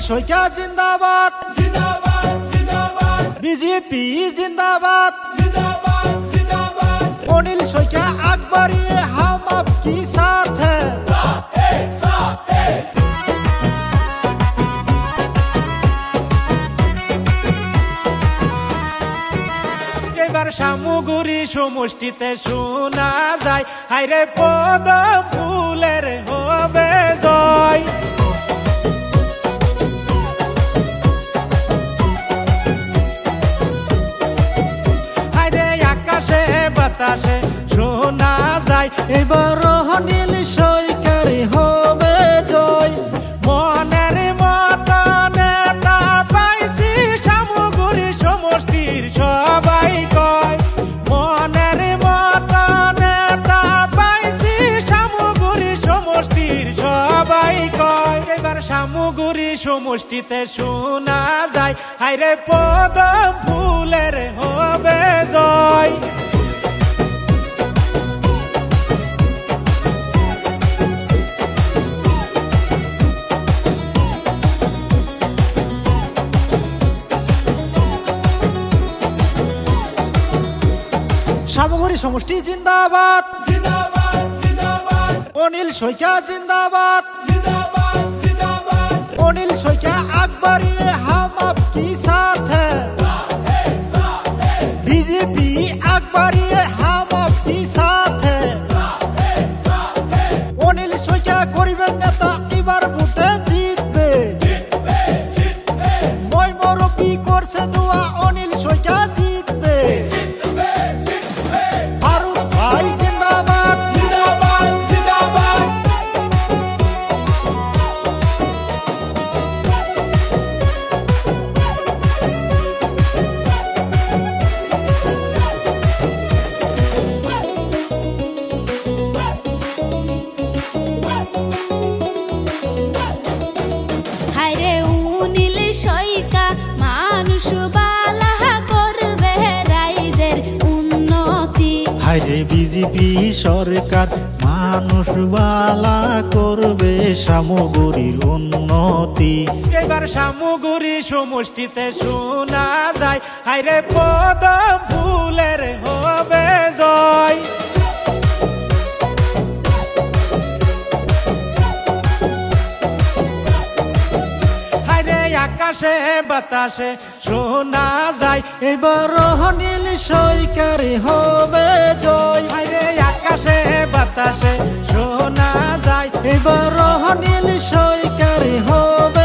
সৈকা জিন্দাবাদ, বিজেপি জিন্দাবাদ, অনিল সৈকা আকবরী হাম আপকি সাথ হ্যায়। এবার সামুগুড়ি সমষ্টিতে শোনা যায়, হাইরে পদম ফুলের হবে জয়। হাইরে আকাশে বাতাসে শোনা যায়, এবার অনিল সৈকার হবে জয়। মনের মতো নেতা পাইছি সামুগুড়ি সমষ্টির সবাই কয়, মনের মতো নেতা পাইছি সামুগুড়ি সমষ্টির সবাই কয়। এবার সামুগুড়ি সমষ্টিতে শোনা যায়, হাইরে পদম ফুলের হবে জয়। সামুগুড়ি সমষ্টি জিন্দাবাদ, অনিল সৈকা জিন্দাবাদ, অনিল সৈকা আকবরী হাম আপকি সাথ হ্যায়। বিজেপি আকবরী হাম আপকি সাথ হ্যায়। অনিল সৈকা করিবেন নেতা, এবার ভোটে জিতবে। মই মরবি করছে দোয়া, অনিল সৈকা জিতবে। ফারুক ভাই জিন্দাবাদ, হায়রে অনিল সৈকা মানুষ বালা করবে রাইজের উন্নতি। হায়রে বিজেপি সরকার মানুষ বালা করবে সামুগুড়ির উন্নতি। এবার সামুগুড়ি সমষ্টিতে শোনা যায়, হায়রে পদম ফুলের হবে জয়। হায়রে আকাশে বাতাসে শোনা যায়, এবার অনিল সৈকার হবে জয়। হায়রে আকাশে বাতাসে শোনা যায়, এবার অনিল সৈকার হবে